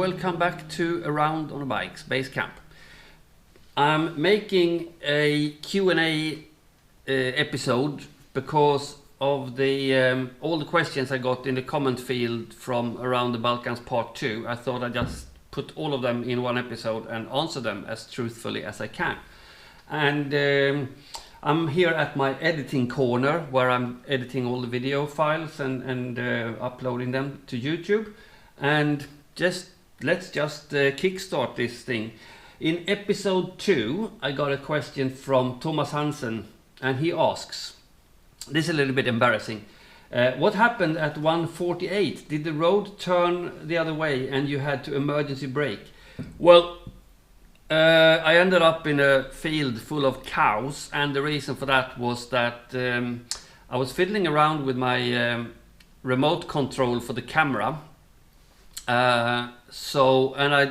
welcome back to Around on a Bike's base camp. I'm making a Q&A episode because of the all the questions I got in the comment field from Around the Balkans Part II. I thought I'd just put all of them in one episode and answer them as truthfully as I can. And I'm here at my editing corner where I'm editing all the video files and uploading them to YouTube. And let's just kickstart this thing. In episode 2, I got a question from Thomas Hansen, and he asks, this is a little bit embarrassing, what happened at 148? Did the road turn the other way and you had to emergency brake? Well, I ended up in a field full of cows, and the reason for that was that I was fiddling around with my remote control for the camera.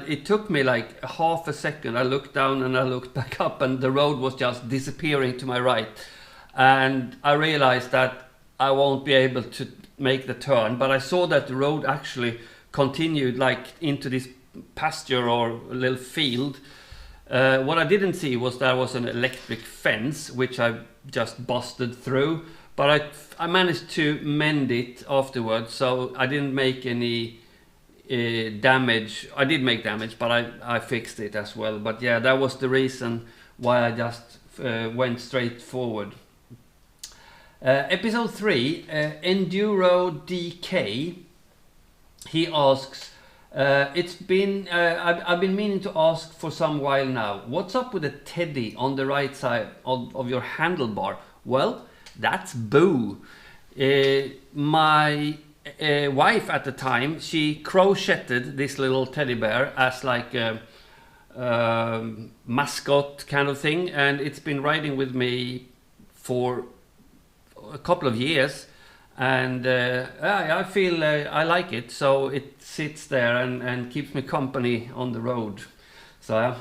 It took me like half a second. I looked down and I looked back up, and the road was just disappearing to my right. And I realized that I won't be able to make the turn, but I saw that the road actually continued like into this pasture or a little field. What I didn't see was there was an electric fence, which I just busted through, but I managed to mend it afterwards, so I didn't make any damage. I did make damage, but I fixed it as well. But yeah, that was the reason why I just went straight forward. Episode 3, Enduro DK, he asks, I've been meaning to ask for some while now. What's up with the teddy on the right side of your handlebar? Well, that's Boo. My wife at the time, she crocheted this little teddy bear as like a mascot kind of thing, and it's been riding with me for a couple of years. And I feel I like it, so it sits there and keeps me company on the road. So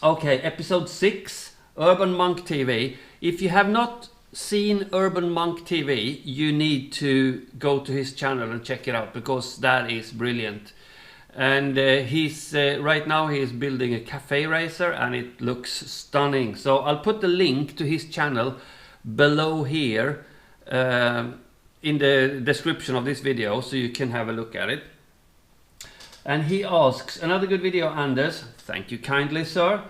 okay, episode 6, Urban Monk TV. If you have not seen Urban Monk TV, you need to go to his channel and check it out, because that is brilliant. And he's right now he is building a cafe racer, and it looks stunning. So I'll put the link to his channel below here in the description of this video, so you can have a look at it. And he asks, another good video, Anders. Thank you kindly, sir.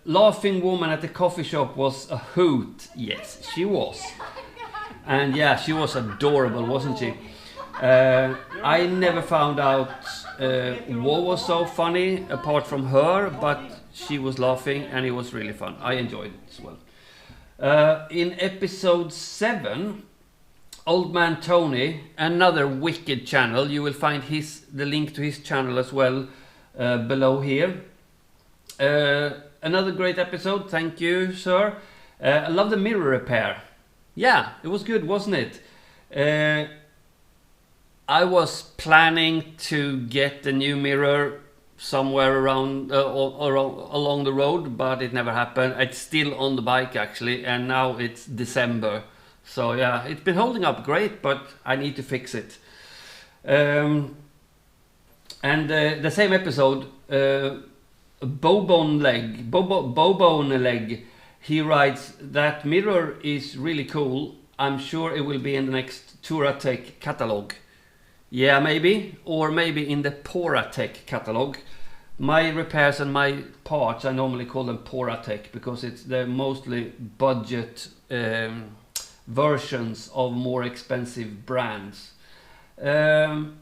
Laughing woman at the coffee shop was a hoot. Yes, she was. And yeah, she was adorable, wasn't she? I never found out what was so funny apart from her, but she was laughing and it was really fun. I enjoyed it as well. In episode 7, Old Man Tony, another wicked channel. You will find the link to his channel as well below here. Another great episode. Thank you, sir. I love the mirror repair. Yeah, it was good, wasn't it? I was planning to get a new mirror somewhere around along the road, but it never happened. It's still on the bike actually, and now it's December. So yeah, it's been holding up great, but I need to fix it. And the same episode, Bowbone Leg, he writes, that mirror is really cool. I'm sure it will be in the next Touratech catalog. Yeah, maybe, or maybe in the Poratech catalog. My repairs and my parts, I normally call them Poratech, because they're mostly budget versions of more expensive brands. In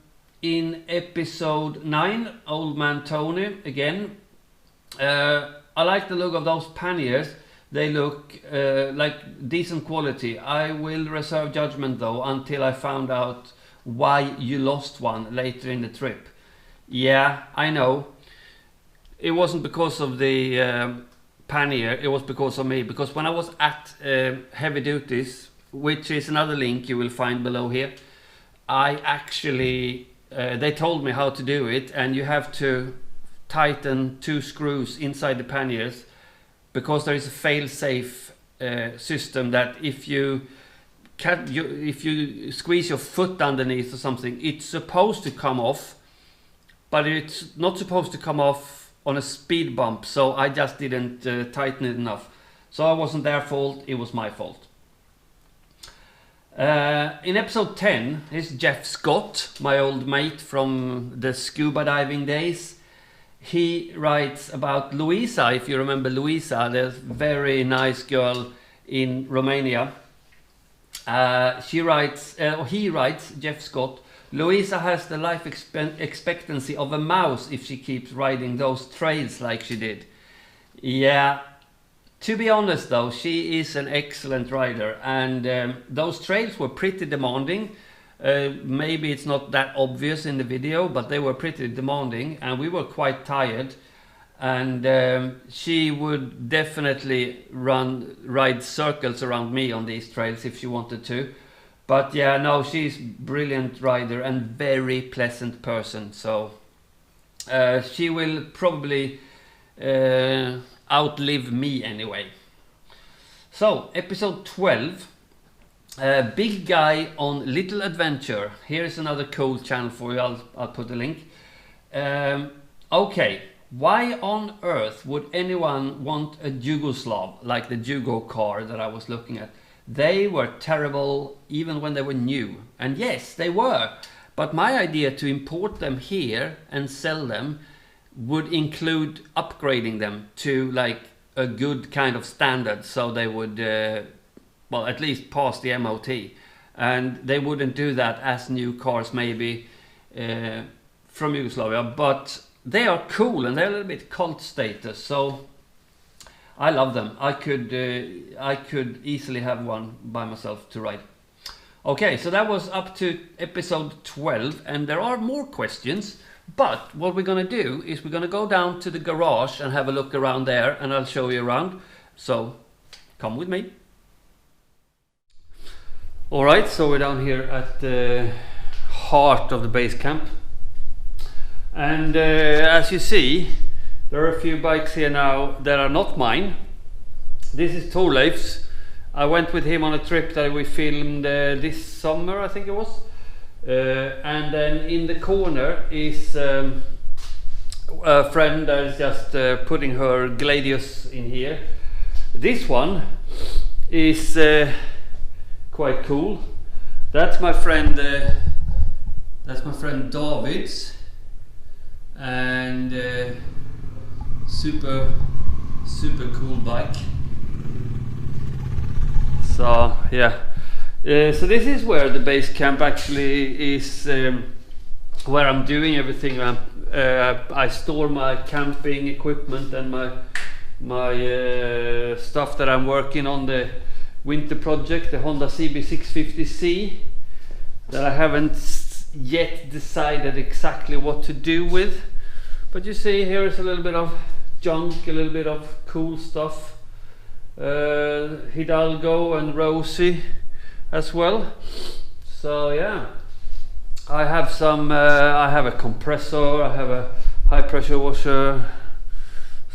episode 9, Old Man Tony again. I like the look of those panniers. They look like decent quality. I will reserve judgment though until I found out why you lost one later in the trip. Yeah, I know. It wasn't because of the pannier, it was because of me. Because when I was at Heavy Duties, which is another link you will find below here, I actually, they told me how to do it, and you have to tighten 2 screws inside the panniers, because there is a fail-safe system that if you squeeze your foot underneath or something, it's supposed to come off, but it's not supposed to come off on a speed bump, so I just didn't tighten it enough. So it wasn't their fault, it was my fault. In episode 10 is Jeff Scott, my old mate from the scuba diving days. He writes about Luisa, if you remember Luisa, the very nice girl in Romania. He writes, Jeff Scott, Luisa has the life expectancy of a mouse if she keeps riding those trails like she did. Yeah, to be honest though, she is an excellent rider, and those trails were pretty demanding. Maybe it's not that obvious in the video, but they were pretty demanding, and we were quite tired. And she would definitely ride circles around me on these trails if she wanted to. But yeah, no, she's brilliant rider and very pleasant person. So she will probably outlive me anyway. So episode 12, Big Guy on Little Adventure. Here's another cool channel for you. I'll put a link. Okay. Why on earth would anyone want a Yugoslav like the Jugo car that I was looking at? They were terrible even when they were new. And yes, they were. But my idea to import them here and sell them would include upgrading them to like a good kind of standard, so they would, well, at least pass the MOT. And they wouldn't do that as new cars maybe from Yugoslavia, but they are cool and they're a little bit cult status, so I love them. I could easily have one by myself to ride. Okay, so that was up to episode 12, and there are more questions, but what we're gonna do is we're gonna go down to the garage and have a look around there, and I'll show you around. So come with me. Alright, so we're down here at the heart of the base camp. And as you see, there are a few bikes here now that are not mine. This is Thorleif's. I went with him on a trip that we filmed this summer, I think it was. And then in the corner is a friend that is just putting her Gladius in here. This one is quite cool. That's my friend David's. And super cool bike. So yeah, so this is where the base camp actually is, where I'm doing everything. I store my camping equipment and my stuff that I'm working on the winter project, the Honda CB650C, that I haven't yet decided exactly what to do with. But you see, here is a little bit of junk, a little bit of cool stuff. Hidalgo and Rosie as well. So yeah, I have some, I have a compressor, I have a high pressure washer.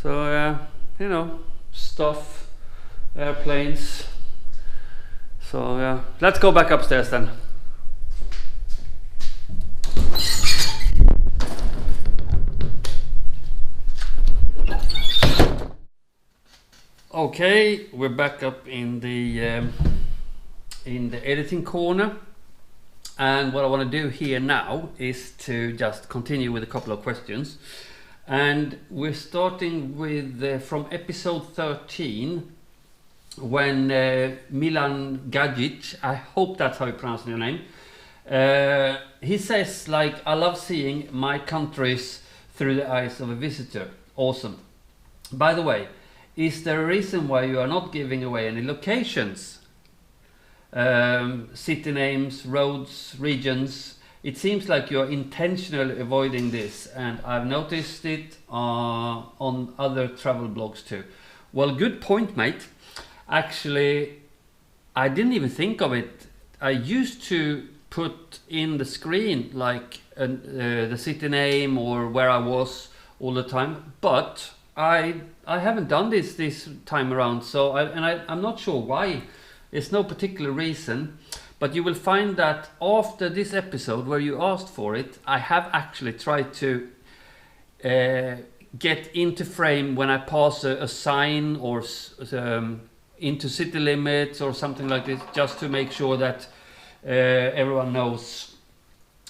So yeah, you know, stuff, airplanes. So yeah, let's go back upstairs then. Okay, we're back up in the editing corner, and what I want to do here now is to just continue with a couple of questions, and we're starting with from episode 13, when Milan Gajic, I hope that's how you pronounce your name, he says, like, I love seeing my countries through the eyes of a visitor. Awesome. By the way, is there a reason why you are not giving away any locations? City names, roads, regions. It seems like you're intentionally avoiding this, and I've noticed it on other travel blogs too. Well, good point, mate. Actually, I didn't even think of it. I used to put in the screen like the city name or where I was all the time, but I haven't done this time around, so I'm not sure why. There's no particular reason, but you will find that after this episode where you asked for it, I have actually tried to get into frame when I pass a sign or into city limits or something like this, just to make sure that everyone knows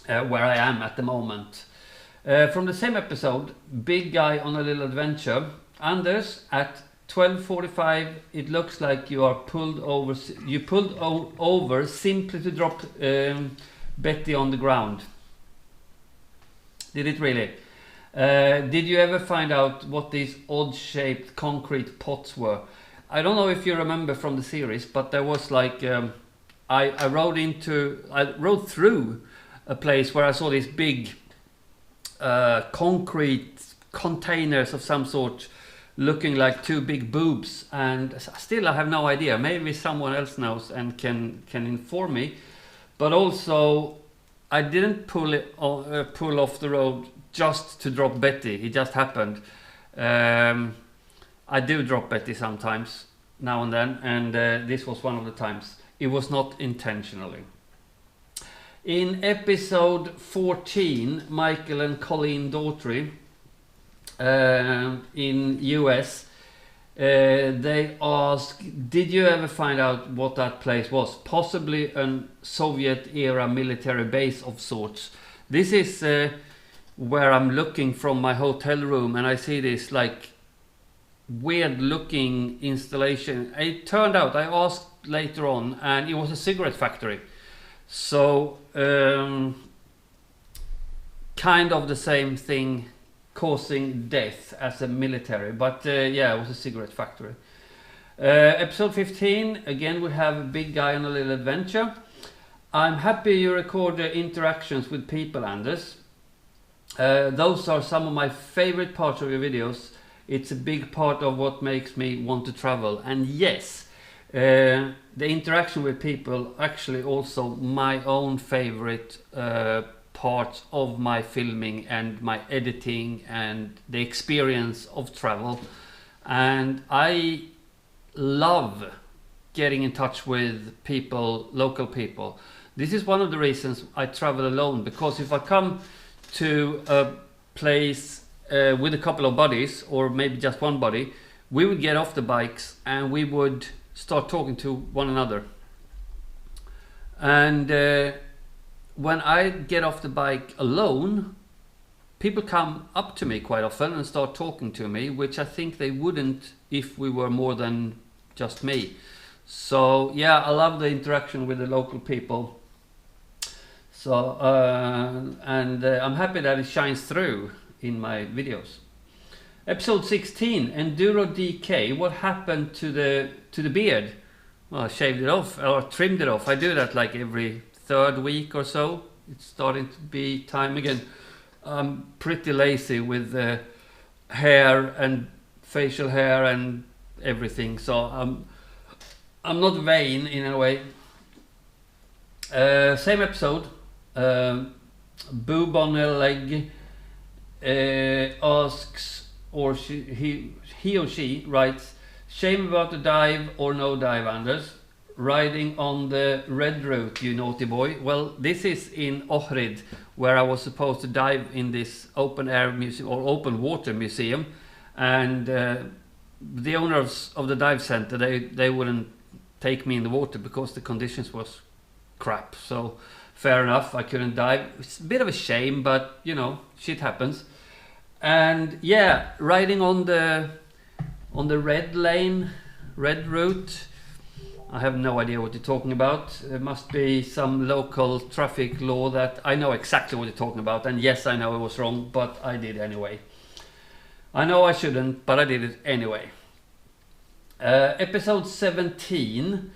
where I am at the moment. From the same episode, Big Guy on a Little Adventure. Anders, at 12:45, it looks like you are pulled over. You pulled over simply to drop Betty on the ground. Did it really? Did you ever find out what these odd-shaped concrete pots were? I don't know if you remember from the series, but there was like I rode through a place where I saw these big concrete containers of some sort, looking like two big boobs, and still I have no idea. Maybe someone else knows and can inform me. But also, I didn't pull off the road just to drop Betty. It just happened. I do drop Betty sometimes, now and then, and this was one of the times. It was not intentionally. In episode 14, Michael and Colleen Daughtry in US, they asked, did you ever find out what that place was? Possibly a Soviet era military base of sorts. This is where I'm looking from my hotel room, and I see this like weird looking installation. It turned out, I asked later on, and it was a cigarette factory. So kind of the same thing, causing death as a military, but yeah, it was a cigarette factory. Episode 15, again we have a Big Guy on a Little Adventure. I'm happy you record the interactions with people, Anders. Those are some of my favorite parts of your videos. It's a big part of what makes me want to travel. And yes, the interaction with people actually also my own favorite parts of my filming and my editing and the experience of travel. And I love getting in touch with people, local people. This is one of the reasons I travel alone, because if I come to a place with a couple of buddies, or maybe just one buddy, we would get off the bikes and we would start talking to one another. And when I get off the bike alone, people come up to me quite often and start talking to me, which I think they wouldn't if we were more than just me. So yeah, I love the interaction with the local people. So I'm happy that it shines through in my videos. Episode 16, Enduro DK. What happened to the beard? Well, I shaved it off or trimmed it off. I do that like every third week or so. It's starting to be time again. I'm pretty lazy with hair and facial hair and everything, so I'm not vain in a way. Same episode. Boob on a leg asks, or he or she writes, shame about the dive or no dive, Anders. Riding on the red route, you naughty boy. Well, this is in Ohrid, where I was supposed to dive in this open air museum or open water museum, and the owners of the dive center, they wouldn't take me in the water because the conditions was crap. So fair enough, I couldn't dive. It's a bit of a shame, but you know, shit happens. And yeah, riding on the red lane, red route, I have no idea what you're talking about. There must be some local traffic law that I know exactly what you're talking about. And yes, I know it was wrong, but I did anyway. I know I shouldn't, but I did it anyway. Episode 17,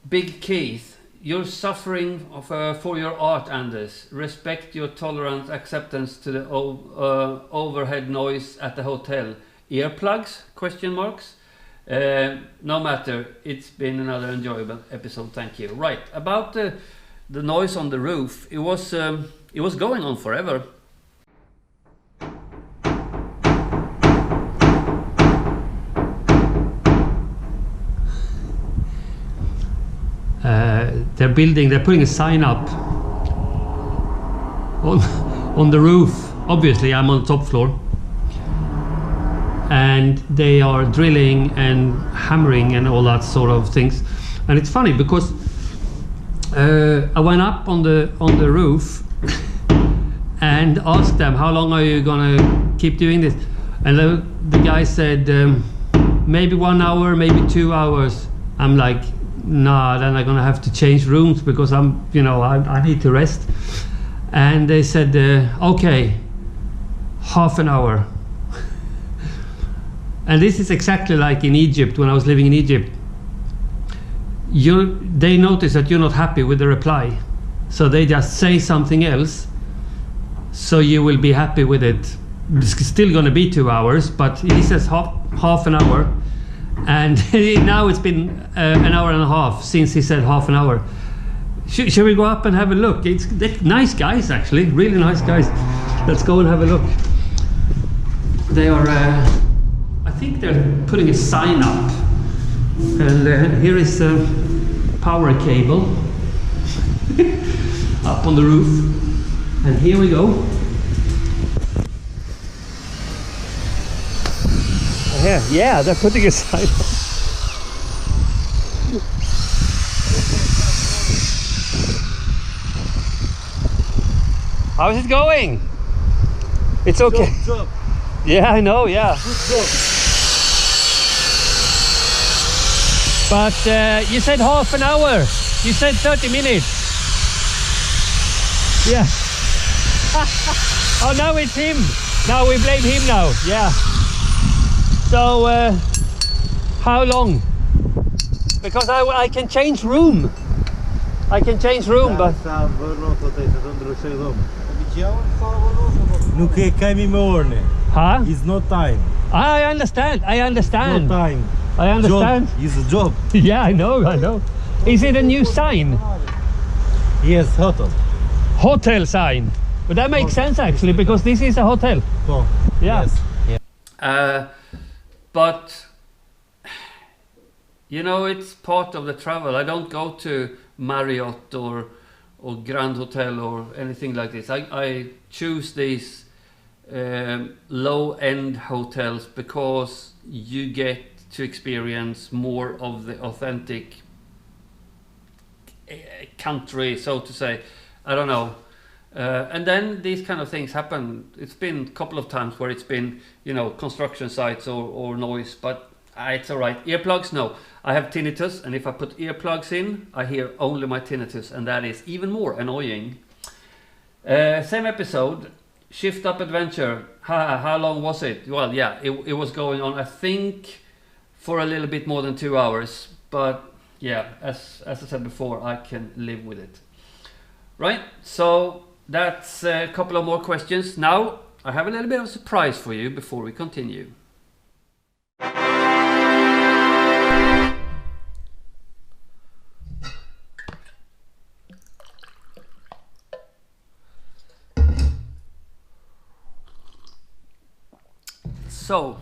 Big Keith. You're suffering for your art, Anders. Respect your tolerant acceptance to the overhead noise at the hotel. Earplugs? Question marks. No matter, it's been another enjoyable episode, thank you. Right, about the noise on the roof, it was going on forever. They're putting a sign up on the roof. Obviously I'm on the top floor. and they are drilling and hammering and all that sort of things. And it's funny because I went up on the roof and asked them, how long are you gonna keep doing this? And the guy said, maybe 1 hour, maybe 2 hours. I'm like, nah, then I'm gonna have to change rooms because I need to rest. And they said, okay, half an hour. And this is exactly like in Egypt, when I was living in Egypt. They notice that you're not happy with the reply, so they just say something else, so you will be happy with it. It's still going to be 2 hours, but he says half an hour, and now it's been an hour and a half since he said half an hour. Shall we go up and have a look? They're nice guys, actually, really nice guys. Let's go and have a look. They are, I think they're putting a sign up, and here is a power cable up on the roof, and here we go. Yeah, they're putting a sign up. How's it going? It's okay. Job. Yeah, I know, yeah. Good job. But you said half an hour. You said 30 minutes. Yeah. Oh, now it's him. Now we blame him now. Yeah. So, how long? Because I can change room. I can change room, but... Nu că cai mi orne. Huh? It's no time. I understand. No time. I understand. Job is a job. Yeah, I know. Is it a new sign? Yes, hotel. Hotel sign. But that makes sense actually, because this is a hotel. Oh, Yeah. yes. Yeah. But it's part of the travel. I don't go to Marriott or Grand Hotel or anything like this. I choose these low-end hotels because you get to experience more of the authentic country, so to say. I don't know. And then these kind of things happen. It's been a couple of times where it's been, construction sites or noise, but it's all right. Earplugs, no. I have tinnitus, and if I put earplugs in, I hear only my tinnitus, and that is even more annoying. Same episode, Shift Up Adventure. How long was it? Well, yeah, it was going on, I think, for a little bit more than 2 hours, but yeah, as I said before, I can live with it. Right, so that's a couple of more questions. Now, I have a little bit of a surprise for you before we continue. So,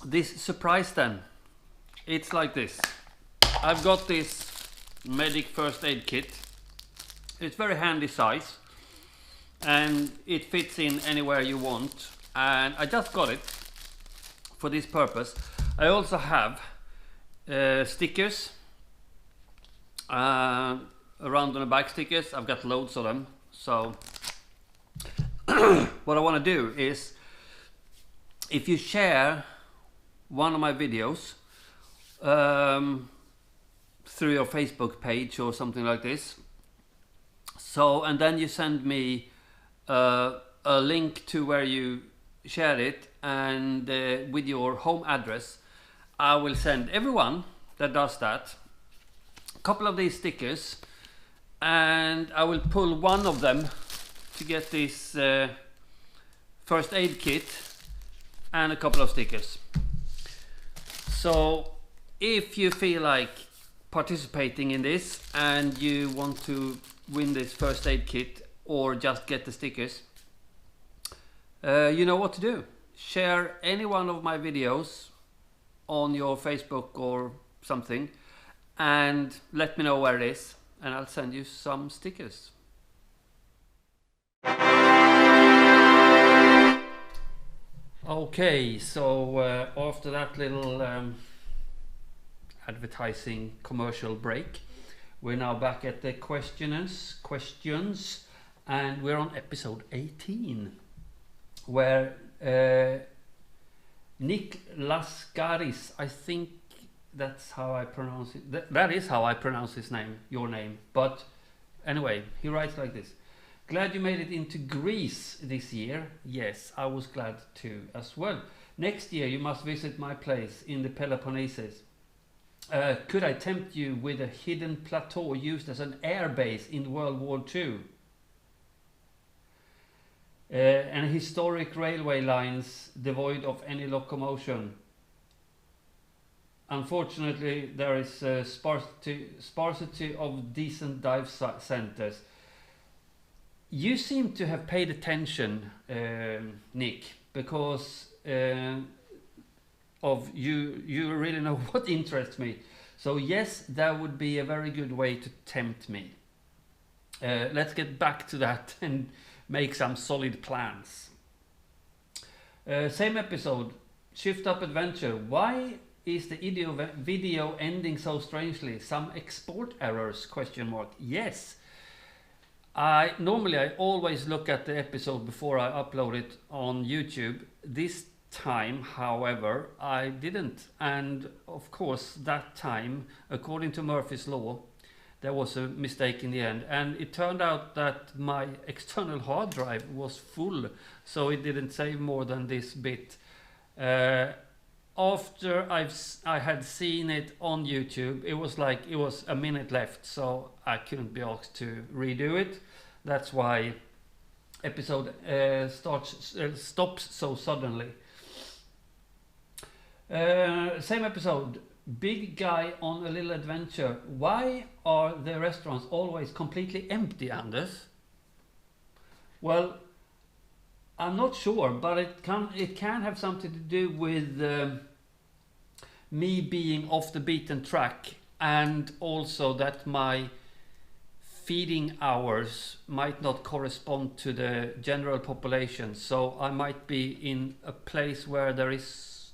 this surprise then, it's like this. I've got this medic first aid kit. It's very handy size and it fits in anywhere you want, and I just got it for this purpose. I also have stickers, around on the back stickers. I've got loads of them. So what I want to do is, if you share one of my videos through your Facebook page or something like this, and then you send me a link to where you shared it, and with your home address, I will send everyone that does that a couple of these stickers, and I will pull one of them to get this first aid kit and a couple of stickers. So if you feel like participating in this and you want to win this first aid kit or just get the stickers, you know what to do. Share any one of my videos on your Facebook or something and let me know where it is, and I'll send you some stickers. Okay, so after that little advertising commercial break, we're now back at the questions, and we're on episode 18, where Nicklas Sehlin, I think that's how I pronounce it. That is how I pronounce his name, your name. But anyway, he writes like this. Glad you made it into Greece this year. Yes, I was glad too as well. Next year you must visit my place in the Peloponnesus. Could I tempt you with a hidden plateau used as an air base in World War II? And historic railway lines devoid of any locomotion. Unfortunately, there is sparsity of decent dive centers. You seem to have paid attention, Nick, because of you really know what interests me. So yes, that would be a very good way to tempt me. Let's get back to that and make some solid plans. Same episode, Shift Up Adventure. Why is the video ending so strangely? Some export errors? ? Yes. I always look at the episode before I upload it on YouTube. This time, however, I didn't, and of course that time, according to Murphy's Law, there was a mistake in the end, and it turned out that my external hard drive was full, so it didn't save more than this bit. After I had seen it on YouTube, it was a minute left, so I couldn't be asked to redo it. That's why episode stops so suddenly. Same episode, big guy on a little adventure. Why are the restaurants always completely empty, Anders? Well, I'm not sure, but it can have something to do with me being off the beaten track, and also that my feeding hours might not correspond to the general population. So I might be in a place where there is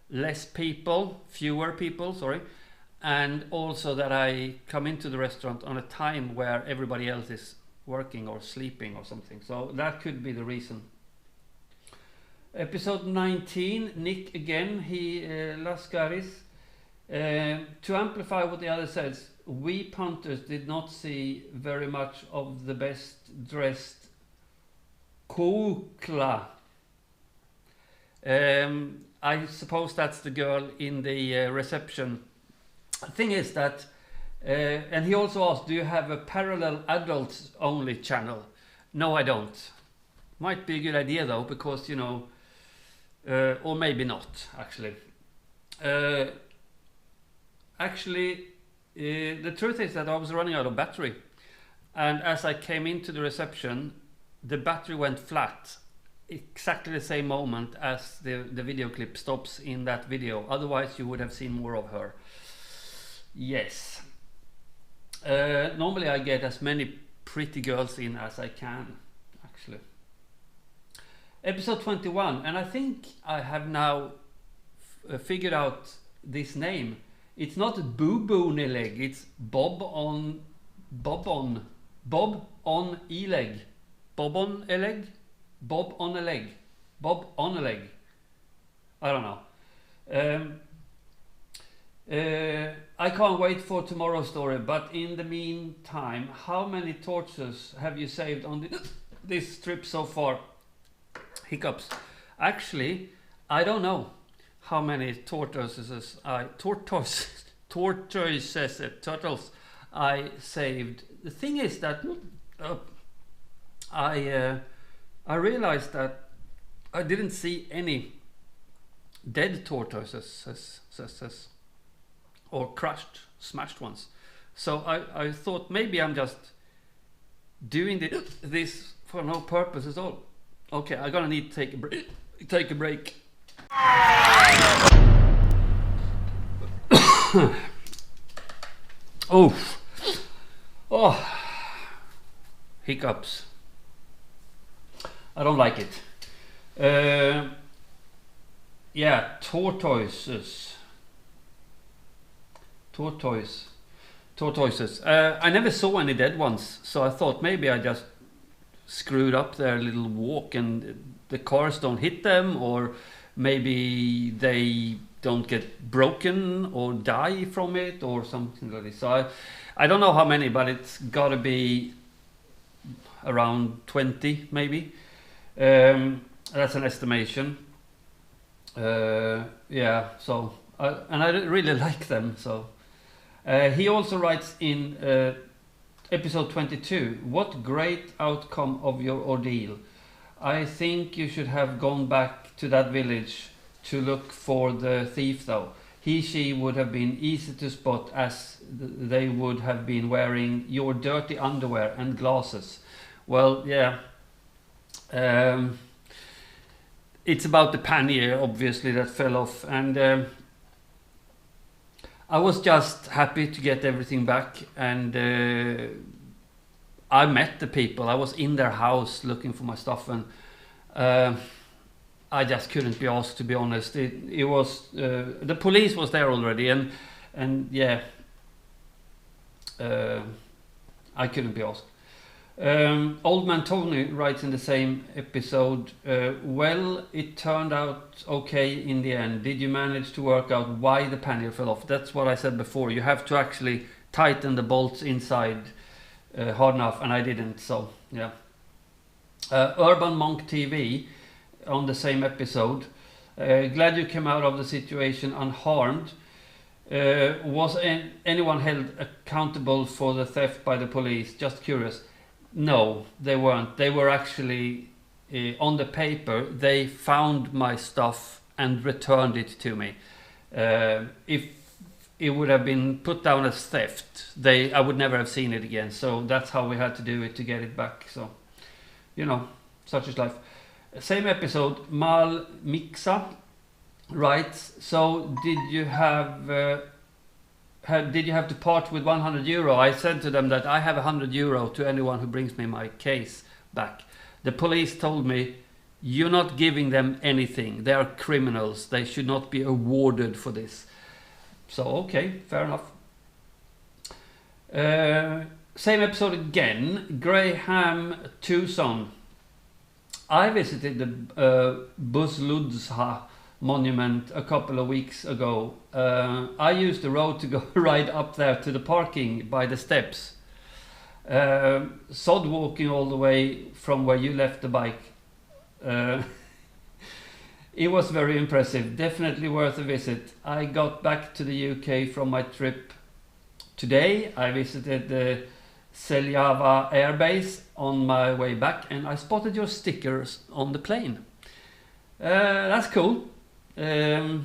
fewer people, and also that I come into the restaurant on a time where everybody else is working or sleeping or something. So that could be the reason. Episode 19, Nick again, Lascaris. To amplify what the other says, we punters did not see very much of the best dressed Kukla. I suppose that's the girl in the reception. The thing is that, and he also asked, do you have a parallel adults only channel? No, I don't. Might be a good idea though, because or maybe not, actually. The truth is that I was running out of battery, and as I came into the reception, the battery went flat exactly the same moment as the video clip stops in that video. Otherwise you would have seen more of her. Yes. Normally I get as many pretty girls in as I can, actually. Episode 21, and I think I have now figured out this name. It's not Boo Boo Nileg, it's Bob on E-leg. Bob on a leg. Bob on a leg. I don't know. I can't wait for tomorrow's story, but in the meantime, how many torches have you saved on this trip so far? Hiccups. Actually, I don't know how many turtles I saved. The thing is that I realized that I didn't see any dead tortoises or crushed, smashed ones. So I thought maybe I'm just doing this for no purpose at all. Okay, I'm gonna need to take a break. Oh, hiccups. I don't like it. yeah, tortoises. Tortoises. I never saw any dead ones, so I thought maybe I just screwed up their little walk and the cars don't hit them, or maybe they don't get broken or die from it or something like this. So I don't know how many, but it's got to be around 20 maybe. That's an estimation. Yeah, so and I really like them. So he also writes in episode 22, what great outcome of your ordeal. I think you should have gone back to that village to look for the thief though. She would have been easy to spot, as they would have been wearing your dirty underwear and glasses. Well, yeah. It's about the pannier, obviously, that fell off, and I was just happy to get everything back, and I met the people. I was in their house looking for my stuff, and I just couldn't be asked, to be honest. It was the police was there already, and yeah, I couldn't be asked. Old Man Tony writes in the same episode, well, it turned out okay in the end. Did you manage to work out why the pannier fell off? That's what I said before. You have to actually tighten the bolts inside hard enough, and I didn't, so yeah. Urban Monk TV on the same episode, glad you came out of the situation unharmed. Was anyone held accountable for the theft by the police? Just curious. No, they weren't. They were actually on the paper. They found my stuff and returned it to me. If it would have been put down as theft, I would never have seen it again. So that's how we had to do it to get it back. So, you know, such is life. Same episode, Mal Mixa writes, so did you have to part with 100 euro? I said to them that I have 100 euro to anyone who brings me my case back. The police told me, you're not giving them anything. They are criminals. They should not be awarded for this. So, okay, fair enough. Same episode again, Graham Tucson. I visited the Buzludsha monument a couple of weeks ago. I used the road to go right up there to the parking by the steps. Sod walking all the way from where you left the bike. It was very impressive, definitely worth a visit. I got back to the UK from my trip today. I visited the Seljava Air Base on my way back, and I spotted your stickers on the plane. That's cool. You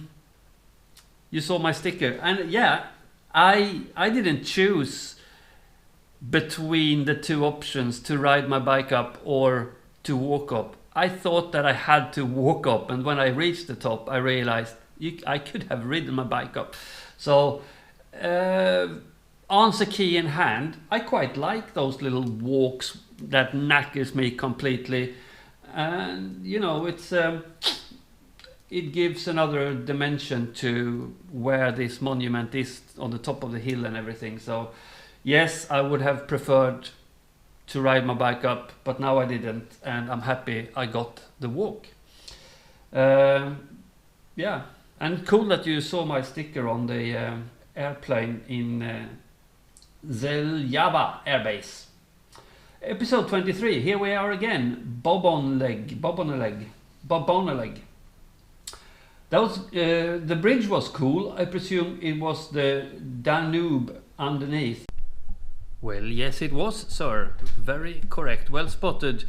saw my sticker, and yeah, I didn't choose between the two options, to ride my bike up or to walk up. I thought that I had to walk up, and when I reached the top I realized I could have ridden my bike up. So answer key in hand, I quite like those little walks that knackers me completely, and you know, it gives another dimension to where this monument is on the top of the hill and everything. So yes, I would have preferred to ride my bike up, but now I didn't, and I'm happy I got the walk. Yeah, and cool that you saw my sticker on the airplane in Jälmsjö Air Base. Episode 23, here we are again. Bob on a leg. That was the bridge was cool. I presume it was the Danube underneath. Well, yes, it was, sir. Very correct. Well spotted.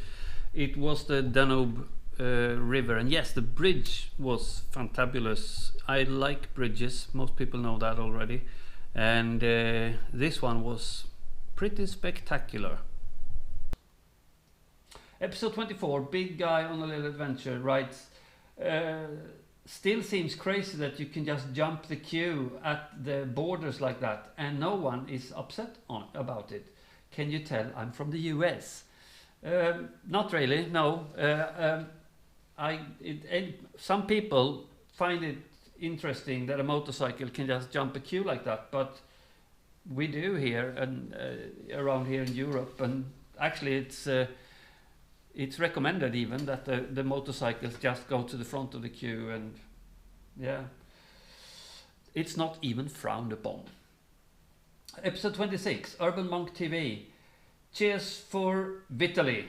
It was the Danube river, and yes, the bridge was fantabulous. I like bridges. Most people know that already, and this one was pretty spectacular. Episode 24, Big Guy on a Little Adventure writes, still seems crazy that you can just jump the queue at the borders like that and no one is upset about it. Can you tell I'm from the US? Not really, no. Some people find it interesting that a motorcycle can just jump a queue like that, but we do here and around here in Europe, and actually it's recommended even that the motorcycles just go to the front of the queue, and yeah, it's not even frowned upon. Episode 26, Urban Monk TV. Cheers for Vitaly.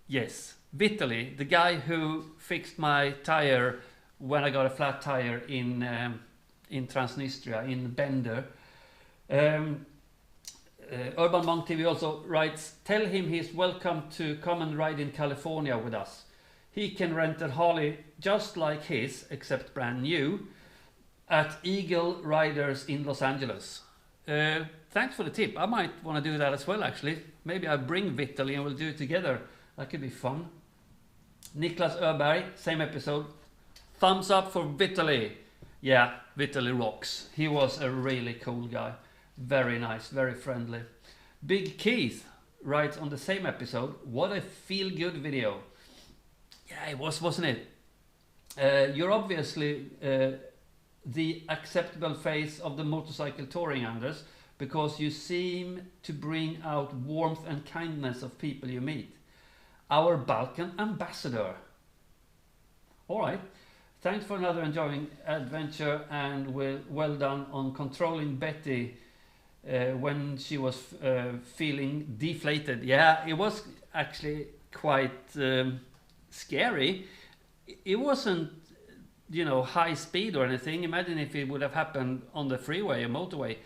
Yes, Vitaly, the guy who fixed my tire when I got a flat tire in Transnistria, in Bender. Urban Monk TV also writes, tell him he's welcome to come and ride in California with us. He can rent a Harley just like his, except brand new, at Eagle Riders in Los Angeles. Thanks for the tip. I might want to do that as well, actually. Maybe I bring Vitaly and we'll do it together. That could be fun. Nicklas Öberg, same episode. Thumbs up for Vitaly. Yeah, Vitaly rocks. He was a really cool guy. Very nice, very friendly. Big Keith writes on the same episode, what a feel-good video. Yeah, it was, wasn't it? You're obviously the acceptable face of the motorcycle touring, Anders, because you seem to bring out warmth and kindness of people you meet. Our Balkan ambassador. All right. Thanks for another enjoying adventure, and well done on controlling Betty when she was feeling deflated. Yeah, it was actually quite scary. It wasn't, you know, high speed or anything. Imagine if it would have happened on the freeway, a motorway.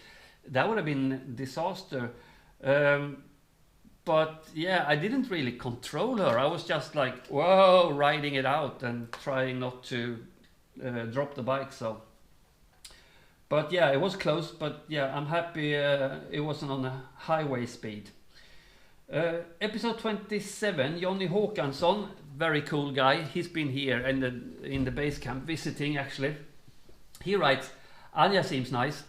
That would have been disaster. But yeah, I didn't really control her. I was just like, whoa, riding it out and trying not to drop the bike. So, but yeah, it was close. But yeah, I'm happy it wasn't on a highway speed. Episode 27, Johnny Håkansson, very cool guy. He's been here in the base camp visiting, actually. He writes, Anja seems nice.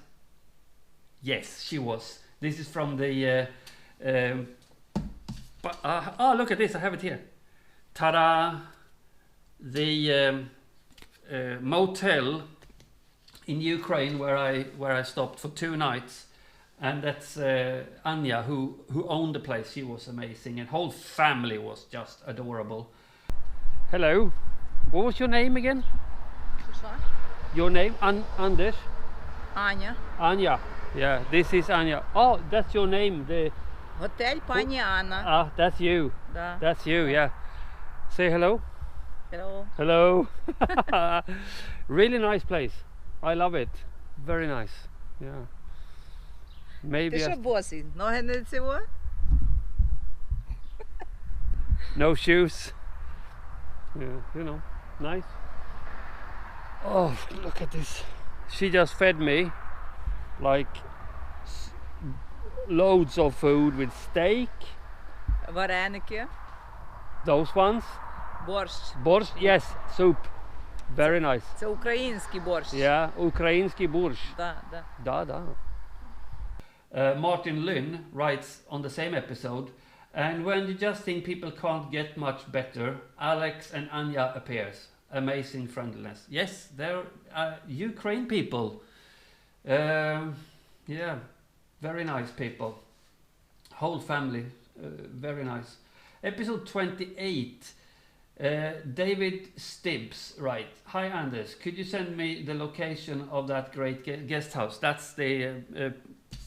Yes, she was. This is from the oh, look at this, I have it here. Ta-da! The motel in Ukraine where I stopped for 2 nights, and that's Anja who owned the place. She was amazing, and whole family was just adorable. Hello, what was your name again? Your name? Anders? Anja. Anja. Yeah, this is Anja. Oh, that's your name. The Hotel Pani Anna. Ah, that's you. Da. That's you, yeah. Say hello. Hello. Hello. Really nice place. I love it. Very nice. Yeah. Maybe. Ты что босый? Ноги не всего? No shoes. Yeah, you know, nice. Oh, look at this. She just fed me like loads of food with steak. Вареники. Those ones. Борщ. Borscht, yes, soup. Very nice. Це український борщ. Yeah, ukrainski borscht. Да, да. Da, da. Martin Lynn writes on the same episode, and when you just think people can't get much better, Alex and Anja appears. Amazing friendliness. Yes, they're Ukraine people. Yeah, very nice people. Whole family, very nice. Episode 28. David Stibbs, right. Hi Anders, could you send me the location of that great guest house? That's the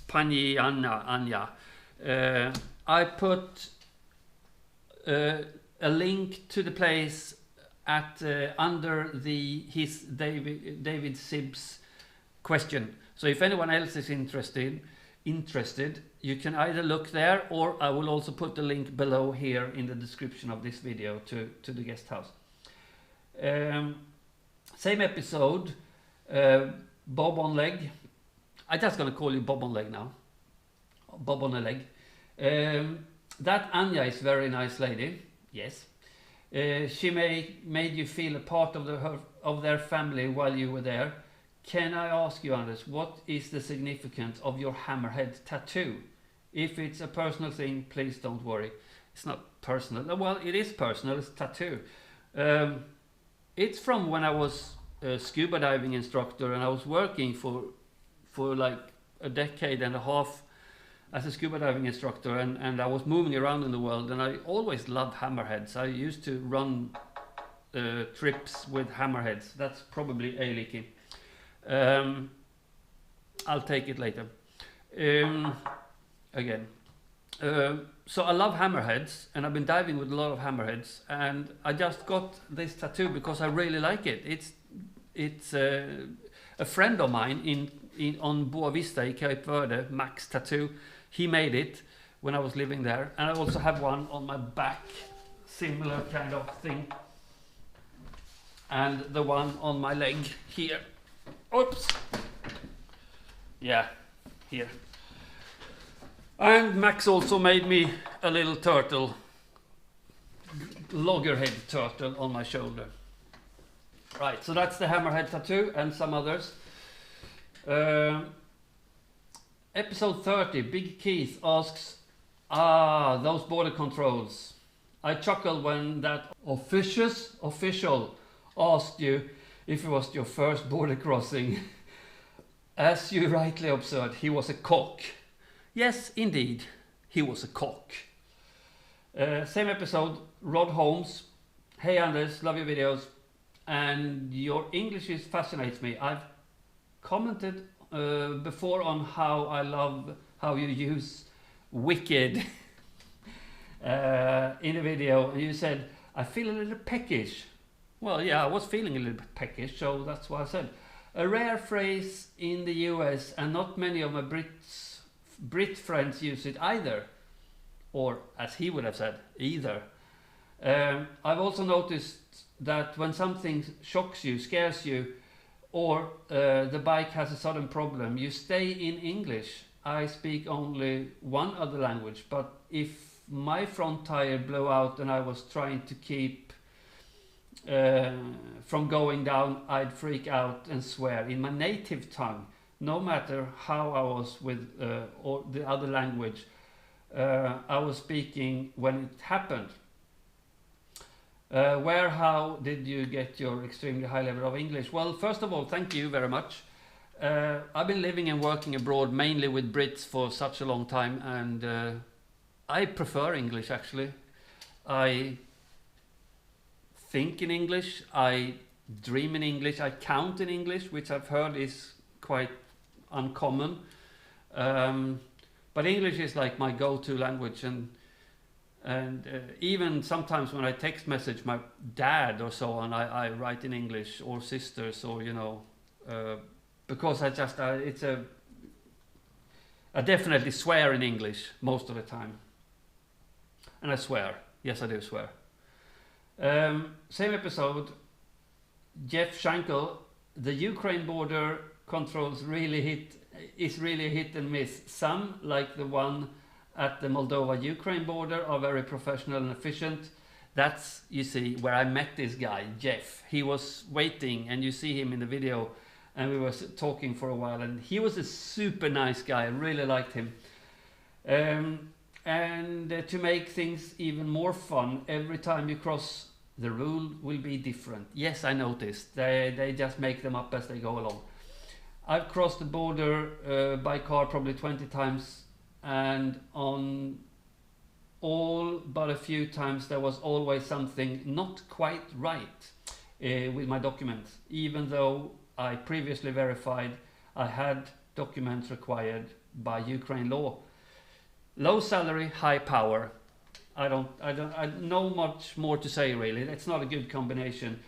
Pani Anja. I put a link to the place at under his David Stibbs question. So if anyone else is interested, you can either look there, or I will also put the link below here in the description of this video to the guest house. Same episode, Bob on Leg. I'm just gonna call you Bob on Leg now. Bob on a Leg. That Anja is a very nice lady. Yes. She made you feel a part of their family while you were there. Can I ask you, Anders, what is the significance of your hammerhead tattoo? If it's a personal thing, please don't worry. It's not personal. Well, it is personal. It's a tattoo. it's from when I was a scuba diving instructor, and I was working for like a decade and a half as a scuba diving instructor, and I was moving around in the world, and I always loved hammerheads. I used to run trips with hammerheads. That's probably a-leaky. I'll take it later. Again. So I love hammerheads, and I've been diving with a lot of hammerheads, and I just got this tattoo because I really like it. It's a friend of mine on Boa Vista in Cape Verde, Max Tattoo. He made it when I was living there, and I also have one on my back, similar kind of thing, and the one on my leg here. Oops. Yeah, here. And Max also made me a little turtle, loggerhead turtle on my shoulder. Right, so that's the hammerhead tattoo and some others. Episode 30, Big Keith asks, those border controls. I chuckled when that official asked you if it was your first border crossing. As you rightly observed, he was a cock. Yes, indeed, he was a cock. Same episode, Rod Holmes. Hey Anders, love your videos. And your English fascinates me. I've commented before on how I love how you use wicked in a video. And you said, I feel a little peckish. Well, yeah, I was feeling a little bit peckish, so that's what I said. A rare phrase in the US, and not many of my Brit friends use it either. Or, as he would have said, either. I've also noticed that when something shocks you, scares you, or the bike has a sudden problem, you stay in English. I speak only one other language, but if my front tire blew out and I was trying to keep from going down, I'd freak out and swear in my native tongue, no matter how I was with or the other language I was speaking when it happened. How did you get your extremely high level of English? Well, first of all, thank you very much. I've been living and working abroad mainly with Brits for such a long time, and I prefer English actually. I think in English, I dream in English, I count in English, which I've heard is quite uncommon. But English is like my go-to language, and even sometimes when I text message my dad or so on, I write in English, or sisters, or because I definitely swear in English most of the time. And I swear, yes I do swear. Same episode, Jeff Shankel, the Ukraine border controls is really hit and miss. Some, like the one at the Moldova-Ukraine border, are very professional and efficient. That's, you see, where I met this guy, Jeff. He was waiting, and you see him in the video, and we were talking for a while, and he was a super nice guy. I really liked him. And to make things even more fun, every time you cross, the rule will be different. Yes, I noticed. They just make them up as they go along. I've crossed the border by car probably 20 times, and on all but a few times there was always something not quite right with my documents, even though I previously verified I had documents required by Ukraine law. Low salary, high power. I know much more to say really. It's not a good combination.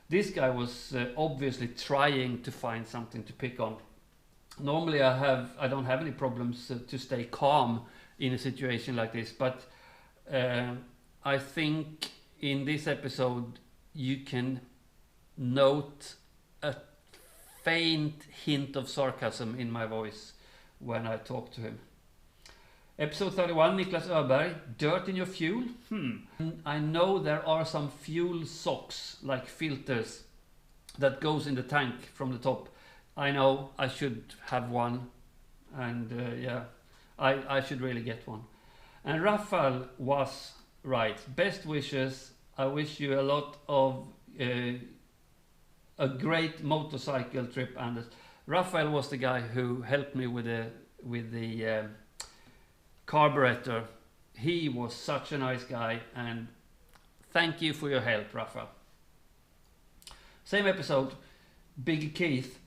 This guy was obviously trying to find something to pick on. Normally I don't have any problems to stay calm in a situation like this, but I think in this episode you can note a faint hint of sarcasm in my voice when I talk to him. Episode 31, Nicklas Öberg, dirt in your fuel? I know there are some fuel socks, like filters, that goes in the tank from the top. I know I should have one, and yeah, I should really get one. And Rafael was right. Best wishes. I wish you a lot of a great motorcycle trip, Anders. Raphael was the guy who helped me with the carburetor. He was such a nice guy, and thank you for your help, Raphael. Same episode, Big Keith.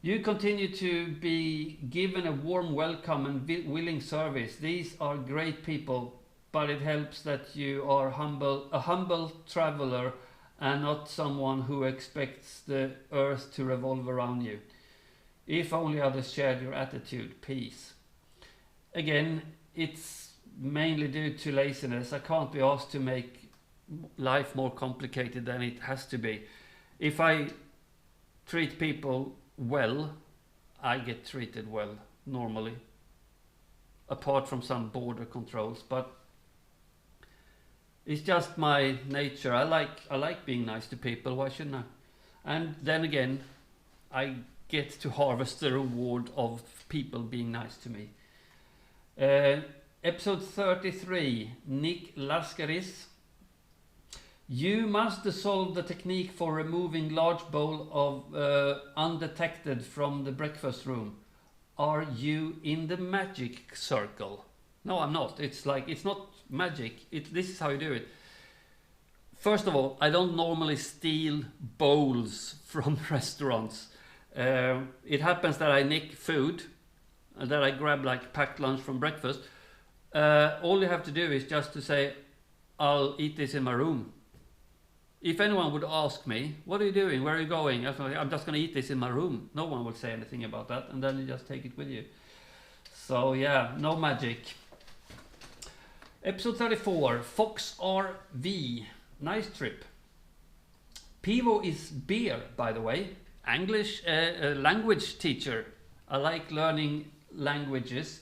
You continue to be given a warm welcome and willing service. These are great people, but it helps that you are a humble traveler and not someone who expects the earth to revolve around you. If only others shared your attitude. Peace. Again, it's mainly due to laziness. I can't be asked to make life more complicated than it has to be. If I treat people well, I get treated well normally, apart from some border controls, but it's just my nature. I like being nice to people. Why shouldn't I? And then again, I get to harvest the reward of people being nice to me. Episode 33, Nicklas Sehlin. You must solve the technique for removing large bowl of undetected from the breakfast room. Are you in the magic circle? No, I'm not. It's not magic. This is how you do it. First of all, I don't normally steal bowls from restaurants. It happens that I nick food, that I grab like packed lunch from breakfast. All you have to do is just to say, I'll eat this in my room. If anyone would ask me, what are you doing? Where are you going? I'm just going to eat this in my room. No one will say anything about that, and then you just take it with you. So yeah, no magic. Episode 34, Fox RV. Nice trip. Pivo is beer, by the way. English language teacher. I like learning languages.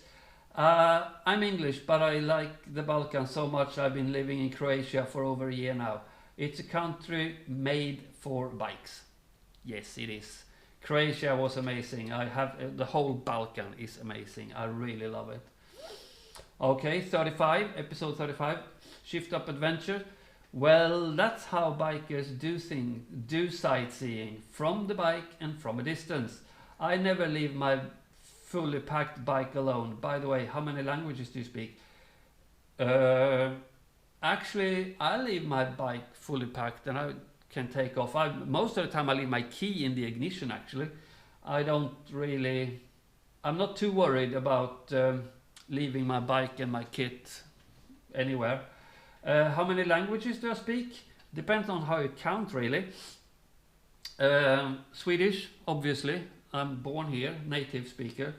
I'm English, but I like the Balkans so much. I've been living in Croatia for over a year now. It's a country made for bikes. Yes, it is. Croatia was amazing. I have the whole Balkan is amazing. I really love it. Okay, 35, episode 35, Shift Up Adventure. Well, that's how bikers do sightseeing, from the bike and from a distance. I never leave my fully packed bike alone. By the way, how many languages do you speak? Actually, I leave my bike fully packed and I can take off. Most of the time I leave my key in the ignition, actually. I'm not too worried about leaving my bike and my kit anywhere. How many languages do I speak? Depends on how you count, really. Swedish, obviously. I'm born here, native speaker.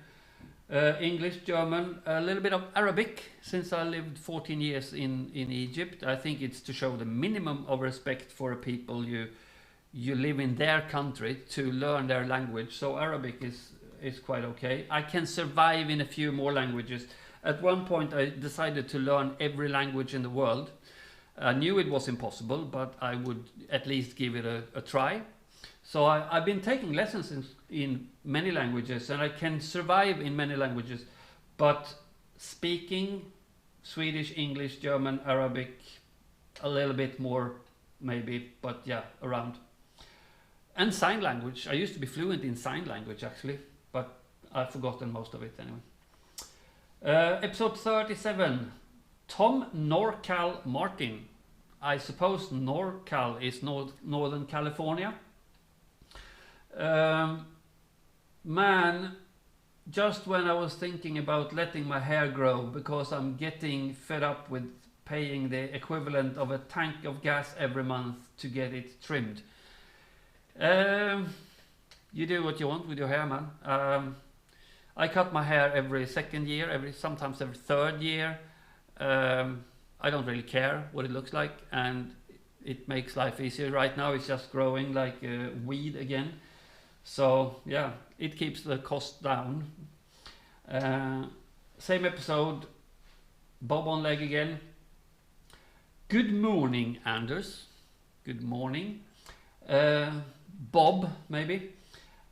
English, German, a little bit of Arabic, since I lived 14 years in Egypt. I think it's to show the minimum of respect for a people you live in their country, to learn their language. So Arabic is quite okay. I can survive in a few more languages. At one point I decided to learn every language in the world. I knew it was impossible, but I would at least give it a try. So I've been taking lessons in many languages, and I can survive in many languages, but speaking Swedish, English, German, Arabic, a little bit more maybe, but yeah, around. And sign language. I used to be fluent in sign language, actually, but I've forgotten most of it anyway. Episode 37, Tom NorCal Martin. I suppose NorCal is Northern California. Man, just when I was thinking about letting my hair grow because I'm getting fed up with paying the equivalent of a tank of gas every month to get it trimmed. You do what you want with your hair, man. I cut my hair every second year, sometimes every third year. I don't really care what it looks like, and it makes life easier. Right now it's just growing like a weed again. So yeah, it keeps the cost down. Same episode, Bob on leg again. Good morning, Anders. Good morning. Bob, maybe.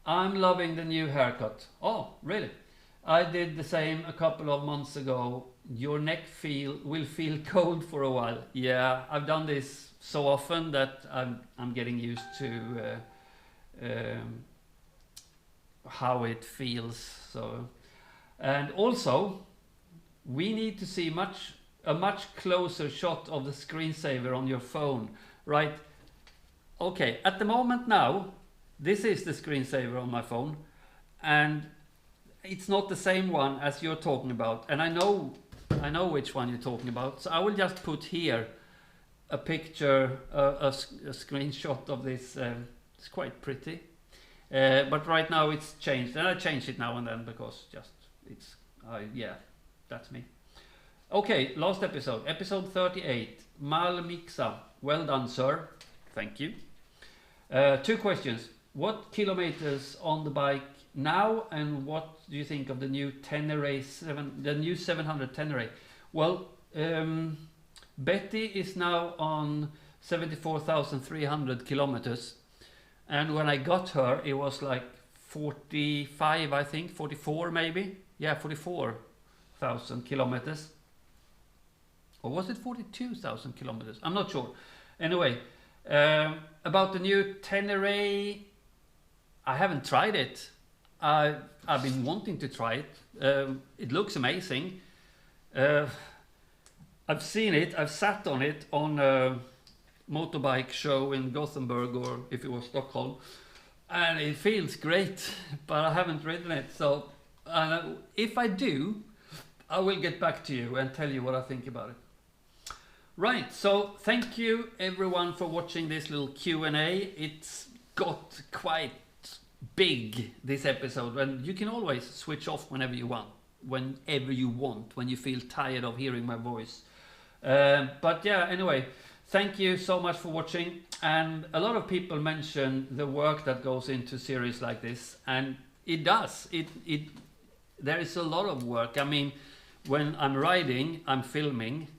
I'm loving the new haircut. Oh, really? I did the same a couple of months ago. Your neck will feel cold for a while. Yeah, I've done this so often that I'm getting used to how it feels. So, and also we need to see a much closer shot of the screensaver on your phone, right? Okay, at the moment now, this is the screensaver on my phone, and it's not the same one as you're talking about, and I know which one you're talking about. So I will just put here a picture, a screenshot of this. It's quite pretty, but right now it's changed, and I change it now and then because just it's yeah, that's me. Okay, last episode, episode 38, Malmixa. Well done, sir. Thank you. 2 questions. What kilometers on the bike now, and what do you think of the new Tenere 700 Tenere? Well, Betty is now on 74,300 kilometers, and when I got her, it was like 45, I think, 44 maybe. Yeah, 44,000 kilometers. Or was it 42,000 kilometers? I'm not sure. Anyway, about the new Tenere, I haven't tried it. I've been wanting to try it. It looks amazing. I've seen it. I've sat on it on a motorbike show in Gothenburg, or if it was Stockholm, and it feels great. But I haven't ridden it. So if I do, I will get back to you and tell you what I think about it. Right, so thank you everyone for watching this little Q&A. It's got quite big, this episode, and you can always switch off whenever you want, when you feel tired of hearing my voice. But yeah, anyway, thank you so much for watching. And a lot of people mention the work that goes into series like this, and it does. There is a lot of work. I mean, when I'm riding, I'm filming.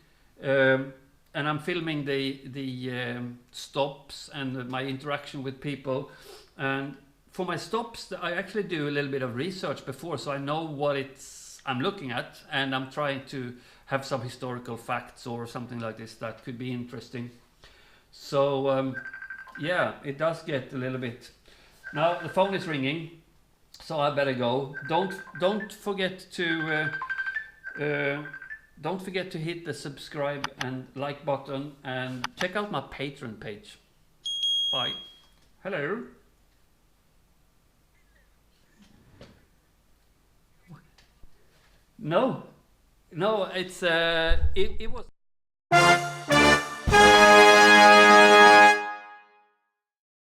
And I'm filming the stops and my interaction with people. And for my stops, I actually do a little bit of research before, so I know what I'm looking at, and I'm trying to have some historical facts or something like this that could be interesting. So yeah, it does get a little bit. Now the phone is ringing, so I better go. Don't forget to hit the subscribe and like button, and check out my Patreon page. Bye. Hello. No, it's it was.